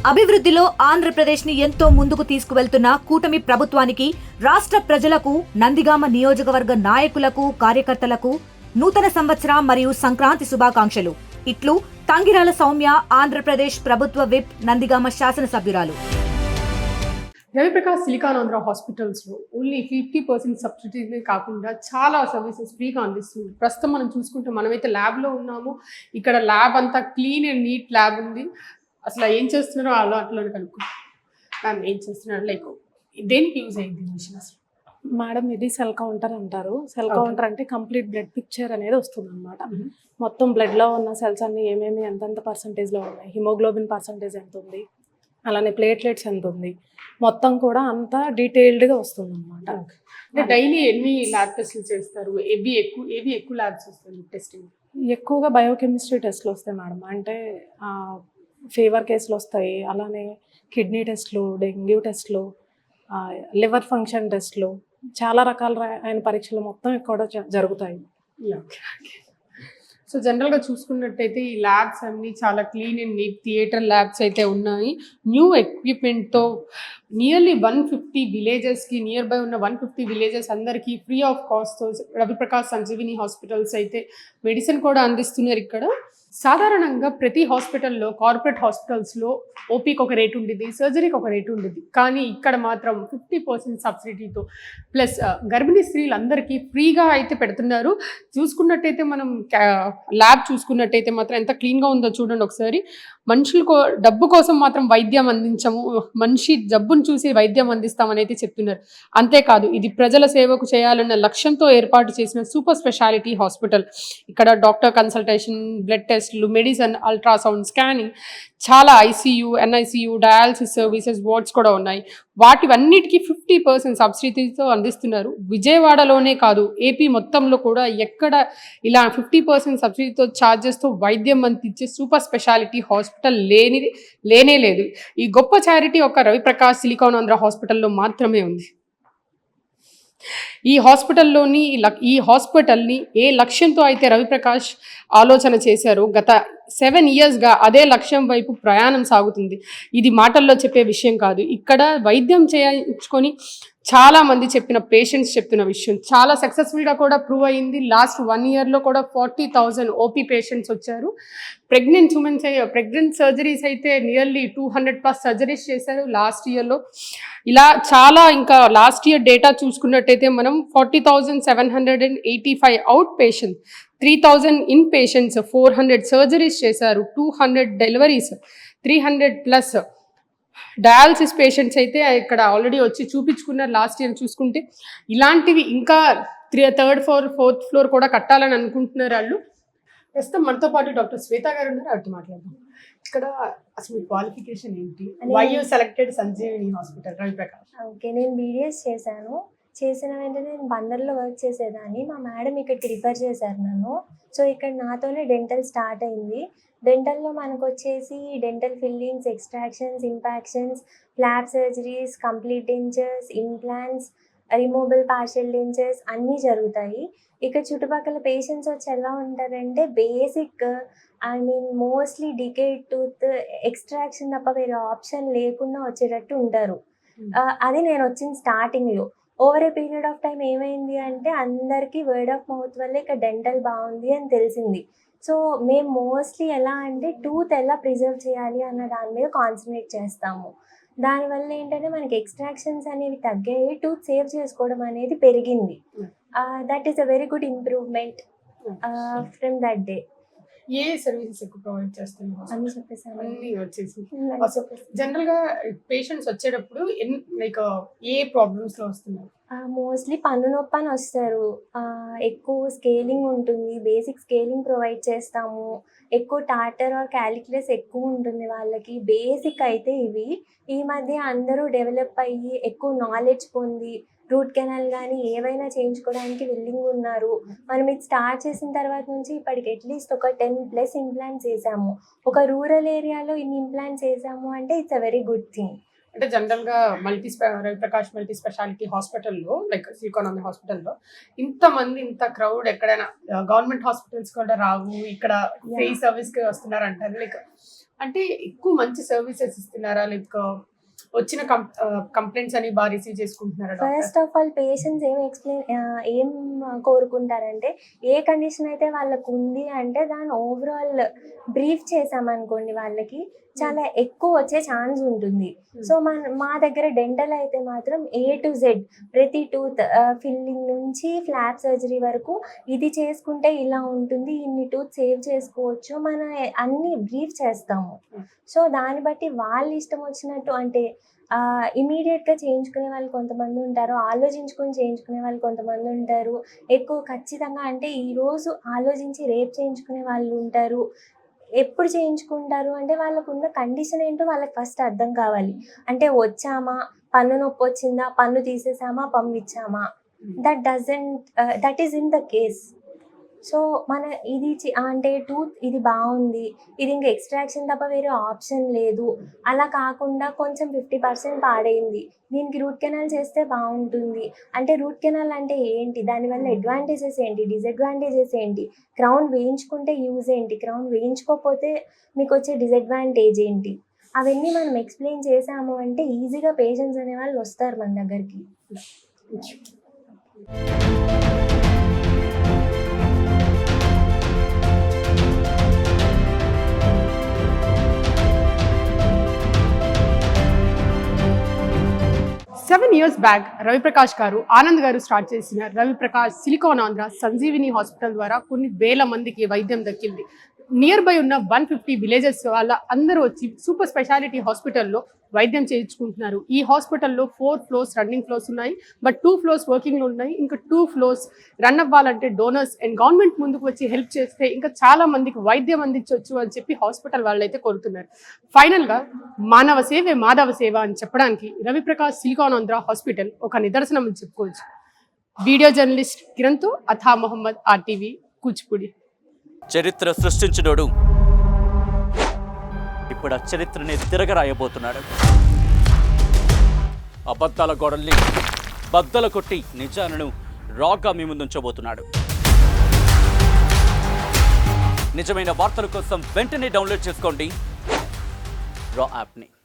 అభివృద్ధిలో ఆంధ్రప్రదేశ్ని ఎంతో ముందుకు తీసుకువెళ్తున్న కూటమి ప్రభుత్వానికి, రాష్ట్ర ప్రజలకు, నందిగామ నియోజకవర్గ నాయకులకు, కార్యకర్తలకు నూతన సంవత్సర మరియు సంక్రాంతి శుభాకాంక్షలు. ఇట్లు తంగిరాల సౌమ్య, ఆంధ్రప్రదేశ్ ప్రభుత్వ విప్, నందిగామ శాసనసభ్యురాలు. రవిప్రకాష్ సిలికాన్ ఆంధ్ర హాస్పిటల్స్లో ఓన్లీ 50% సబ్సిడీనే కాకుండా చాలా సర్వీసెస్ ఫ్రీగా అందిస్తుంది. ప్రస్తుతం మనం చూసుకుంటే మనమైతే ల్యాబ్లో ఉన్నాము. ఇక్కడ ల్యాబ్ అంతా క్లీన్ అండ్ నీట్ ల్యాబ్ ఉంది. అసలు ఏం చేస్తున్నారో అట్లా కనుక్కుంటాం. మ్యామ్ ఏం చేస్తున్నారు, లైక్ దేనికి యూజ్ అయింది మిషన్ అసలు? మేడం ఇది సెల్ కౌంటర్ అంటారు. సెల్ కౌంటర్ అంటే కంప్లీట్ బ్లడ్ పిక్చర్ అనేది వస్తుంది అనమాట. మొత్తం బ్లడ్లో ఉన్న సెల్స్ అన్ని ఏమేమి ఎంతెంత పర్సంటేజ్లో ఉన్నాయి, హిమోగ్లోబిన్ పర్సంటేజ్ ఎంత ఉంది, అలానే ప్లేట్లెట్స్ ఎంత ఉంది, మొత్తం కూడా అంతా డీటెయిల్డ్గా వస్తుంది అనమాట. అంటే డైలీ ఎన్ని ల్యాబ్ టెస్ట్లు చేస్తారు? ఏవి ఎక్కువ ల్యాబ్స్ వస్తుంది టెస్టింగ్? ఎక్కువగా బయోకెమిస్ట్రీ టెస్ట్లు వస్తాయి మేడం. అంటే ఫీవర్ కేసులు వస్తాయి, అలానే కిడ్నీ టెస్ట్లు, డెంగ్యూ టెస్ట్లు, లివర్ ఫంక్షన్ టెస్ట్లు, చాలా రకాల అయిన పరీక్షలు మొత్తం ఇక్కడ జరుగుతాయి. సో జనరల్గా చూసుకున్నట్టయితే ఈ ల్యాబ్స్ అన్నీ చాలా clean and neat theatre labs అయితే ఉన్నాయి. న్యూ ఎక్విప్మెంట్తో నియర్లీ 150 విలేజెస్కి, నియర్ బై ఉన్న 150 విలేజెస్ అందరికీ ఫ్రీ ఆఫ్ కాస్ట్తో రవిప్రకాష్ సంజీవిని హాస్పిటల్స్ అయితే మెడిసిన్ కూడా అందిస్తున్నారు. ఇక్కడ సాధారణంగా ప్రతి హాస్పిటల్లో, కార్పొరేట్ హాస్పిటల్స్లో ఓపీకి ఒక రేటు ఉండేది, సర్జరీకి ఒక రేటు ఉండేది. కానీ ఇక్కడ మాత్రం 50% సబ్సిడీతో ప్లస్ గర్భిణీ స్త్రీలందరికీ ఫ్రీగా అయితే పెడుతున్నారు. చూసుకున్నట్టయితే మనం ల్యాబ్ చూసుకున్నట్టయితే మాత్రం ఎంత క్లీన్గా ఉందో చూడండి ఒకసారి. మనుషులకు డబ్బు కోసం మాత్రం వైద్యం అందించము, మనిషి జబ్బును చూసి వైద్యం అందిస్తామని అయితే చెప్తున్నారు. అంతేకాదు ఇది ప్రజల సేవకు చేయాలన్న లక్ష్యంతో ఏర్పాటు చేసిన సూపర్ స్పెషాలిటీ హాస్పిటల్. ఇక్కడ డాక్టర్ కన్సల్టేషన్, బ్లడ్ టెస్ట్లు, మెడిసిన్, అల్ట్రాసౌండ్, స్కానింగ్, చాలా ICU, NICU, dialysis services, wards కూడా ఉన్నాయి. వాటివన్నిటికీ 50% సబ్సిడీతో అందిస్తున్నారు. విజయవాడలోనే కాదు, ఏపీ మొత్తంలో కూడా ఎక్కడ ఇలా 50% సబ్సిడీతో ఛార్జెస్తో వైద్యం అందించే సూపర్ స్పెషాలిటీ హాస్పిటల్ లేనే లేదు. ఈ గొప్ప చారిటీ ఒక రవిప్రకాష్ సిలికాన్ ఆంధ్ర హాస్పిటల్లో మాత్రమే ఉంది. ఈ హాస్పిటల్ని ఏ లక్ష్యంతో అయితే రవిప్రకాష్ ఆలోచన చేశారో గత 7 yearsగా అదే లక్ష్యం వైపు ప్రయాణం సాగుతుంది. ఇది మాటల్లో చెప్పే విషయం కాదు. ఇక్కడ వైద్యం చేయించుకొని చాలామంది పేషెంట్స్ చెప్తున్న విషయం చాలా సక్సెస్ఫుల్గా కూడా ప్రూవ్ అయ్యింది. లాస్ట్ 1 yearలో కూడా 40,000 ఓపీ పేషెంట్స్ వచ్చారు. ప్రెగ్నెంట్ సర్జరీస్ అయితే నియర్లీ 200+ సర్జరీస్ చేశారు లాస్ట్ ఇయర్లో. ఇలా చాలా, ఇంకా లాస్ట్ ఇయర్ డేటా చూసుకున్నట్టయితే మనం 40,785 out patients, 3,000 in patients, 400 surgeries చేశారు, 200 డెలివరీస్, 300+ డయాలసిస్ పేషెంట్స్ అయితే ఇక్కడ ఆల్రెడీ వచ్చి చూపించుకున్నారు. లాస్ట్ ఇయర్ చూసుకుంటే ఇలాంటివి ఇంకా 3rd floor 4th floor కూడా కట్టాలని అనుకుంటున్నారు వాళ్ళు. ప్రస్తుతం మనతో పాటు డాక్టర్ శ్వేత గారు ఉన్నారు, వాటితో మాట్లాడదాం. ఇక్కడ అసలు క్వాలిఫికేషన్ ఏంటి? Why you selected Sanjeevini hospital Raviprakash? Okay, నేను బీడిఎస్ చేసిన వెంటనే నేను బందర్లో వర్క్ చేసేదాన్ని. మా మేడం ఇక్కడికి రిఫర్ చేశారు నన్ను. సో ఇక్కడ నాతోనే డెంటల్ స్టార్ట్ అయింది. డెంటల్లో మనకు వచ్చేసి dental fillings, extractions, impactions, flap surgeries, complete dentures, implants, removable partial dentures అన్నీ జరుగుతాయి. ఇక్కడ చుట్టుపక్కల పేషెంట్స్ వచ్చి ఎలా ఉంటారంటే basic mostly decayed tooth extraction తప్ప వేరే ఆప్షన్ లేకుండా వచ్చేటట్టు ఉంటారు. అది నేను వచ్చిన స్టార్టింగ్లో. Over a period of time ఏమైంది అంటే అందరికీ వర్డ్ ఆఫ్ మౌత్ వల్ల ఇక్కడ డెంటల్ బాగుంది అని తెలిసింది. సో మేము మోస్ట్లీ ఎలా అంటే టూత్ ఎలా ప్రిజర్వ్ చేయాలి అన్న దాని మీద కాన్సన్ట్రేట్ చేస్తాము. దానివల్ల ఏంటంటే మనకి ఎక్స్ట్రాక్షన్స్ అనేవి తగ్గాయి, టూత్ సేవ్ చేసుకోవడం అనేది పెరిగింది. That is a very good improvement from that day. A services ఎక్కువ ప్రొవైడ్ చేస్తున్నారు? అని చెప్పేసాను. అన్నీ వచ్చేసి జనరల్గా పేషెంట్స్ వచ్చేటప్పుడు లైక్ ఏ ప్రాబ్లమ్స్లో వస్తున్నారు? మోస్ట్లీ పన్ను నొప్పి అని వస్తారు. ఎక్కువ స్కేలింగ్ ఉంటుంది, బేసిక్ స్కేలింగ్ ప్రొవైడ్ చేస్తాము. ఎక్కువ టాటర్ ఆర్ క్యాలిక్యులస్ ఎక్కువ ఉంటుంది వాళ్ళకి. బేసిక్ అయితే ఇవి. ఈ మధ్య అందరూ డెవలప్ అయ్యి ఎక్కువ నాలెడ్జ్ పొంది రూట్ కెనాల్ కానీ ఏవైనా చేయించుకోవడానికి విల్లింగ్ ఉన్నారు. మనం ఇది స్టార్ట్ చేసిన తర్వాత నుంచి ఇప్పటికి అట్లీస్ట్ ఒక 10+ ఇంప్లాంట్స్ వేసాము. ఒక రూరల్ ఏరియాలో ఇన్ని ఇంప్లాంట్స్ వేసాము అంటే it's a very good thing. అంటే జనరల్గా రవిప్రకాష్ మల్టీ స్పెషాలిటీ హాస్పిటల్లో, లైక్ సిలికాన్ ఆంధ్ర హాస్పిటల్లో ఇంతమంది, ఇంత క్రౌడ్ ఎక్కడైనా గవర్నమెంట్ హాస్పిటల్స్ కూడా రావు, ఇక్కడ ఫ్రీ సర్వీస్కి వస్తున్నారు అంటారు. లైక్ అంటే ఎక్కువ మంచి సర్వీసెస్ ఇస్తున్నారా, లైక్ వచ్చిన కంప్లైంట్స్ అని బాగా రిసీవ్ చేసుకుంటున్నారా doctor? First of all patients ఏం కోరుకుంటారంటే, ఏ కండిషన్ అయితే వాళ్ళకు ఉంది అంటే దాన్ని ఓవరాల్ బ్రీఫ్ చేసామనుకోండి వాళ్ళకి చాలా ఎక్కువ వచ్చే ఛాన్స్ ఉంటుంది. సో మా దగ్గర డెంటల్ అయితే మాత్రం A to Z ప్రతి టూత్ ఫిల్లింగ్ నుంచి ఫ్లాప్ సర్జరీ వరకు ఇది చేసుకుంటే ఇలా ఉంటుంది, ఇన్ని టూత్ సేవ్ చేసుకోవచ్చు, మనం అన్ని బ్రీఫ్ చేస్తాము. సో దాన్ని బట్టి వాళ్ళ ఇష్టం వచ్చినట్టు అంటే ఇమీడియట్గా చేయించుకునే వాళ్ళు కొంతమంది ఉంటారు, ఆలోచించుకొని చేయించుకునే వాళ్ళు కొంతమంది ఉంటారు, ఎక్కువ ఖచ్చితంగా అంటే ఈరోజు ఆలోచించి రేపు చేయించుకునే వాళ్ళు ఉంటారు. ఎప్పుడు చేయించుకుంటారు అంటే వాళ్ళకున్న కండిషన్ ఏంటో వాళ్ళకి ఫస్ట్ అర్థం కావాలి. అంటే వచ్చామా, పన్ను నొప్పి వచ్చిందా, పన్ను తీసేసామా, పంపించామా, that is in the case. So మన ఇది అంటే టూత్ ఇది బాగుంది, ఇది ఇంకా ఎక్స్ట్రాక్షన్ తప్ప వేరే ఆప్షన్ లేదు, అలా కాకుండా కొంచెం 50% పాడైంది, దీనికి రూట్ కెనాల్ చేస్తే బాగుంటుంది అంటే రూట్ కెనాల్ అంటే ఏంటి, దానివల్ల అడ్వాంటేజెస్ ఏంటి, డిసడ్వాంటేజెస్ ఏంటి, క్రౌన్ వేయించుకుంటే యూజ్ ఏంటి, క్రౌన్ వేయించుకోకపోతే మీకు వచ్చే డిసడ్వాంటేజ్ ఏంటి, అవన్నీ మనం ఎక్స్ప్లెయిన్ చేసాము అంటే ఈజీగా పేషెంట్స్ అనేవాళ్ళు వస్తారు మన దగ్గరికి. 7 years బ్యాక్ రవిప్రకాష్ గారు, ఆనంద్ గారు స్టార్ట్ చేసిన రవిప్రకాష్ సిలికాన్ ఆంధ్ర సంజీవిని హాస్పిటల్ ద్వారా కొన్ని వేల మందికి వైద్యం దక్కింది. నియర్ బై ఉన్న 150 విలేజెస్ వాళ్ళ అందరూ వచ్చి సూపర్ స్పెషాలిటీ హాస్పిటల్లో వైద్యం చేయించుకుంటున్నారు. ఈ హాస్పిటల్లో 4 floors రన్నింగ్ ఫ్లోర్స్ ఉన్నాయి, బట్ 2 floors వర్కింగ్లో ఉన్నాయి. ఇంకా 2 floors రన్ అవ్వాలంటే డోనర్స్ అండ్ గవర్నమెంట్ ముందుకు వచ్చి హెల్ప్ చేస్తే ఇంకా చాలా మందికి వైద్యం అందించవచ్చు అని చెప్పి హాస్పిటల్ వాళ్ళైతే కోరుతున్నారు. ఫైనల్గా మానవ సేవే మాధవ సేవ అని చెప్పడానికి రవిప్రకాష్ సిలికాన్ ఆంధ్ర హాస్పిటల్ ఒక నిదర్శనం అని చెప్పుకోవచ్చు. వీడియో జర్నలిస్ట్ కిరణ్తో అథా మొహమ్మద్, RTV, కూచిపూడి. చరిత్ర సృష్టించినోడు ఇప్పుడు ఆ చరిత్రని తిరగరాయబోతున్నాడు. అబద్ధాల గోడల్ని బద్దలు కొట్టి నిజాలను రాగా మీ ముందుంచబోతున్నాడు. నిజమైన వార్తల కోసం వెంటనే డౌన్లోడ్ చేసుకోండి రా యాప్ని.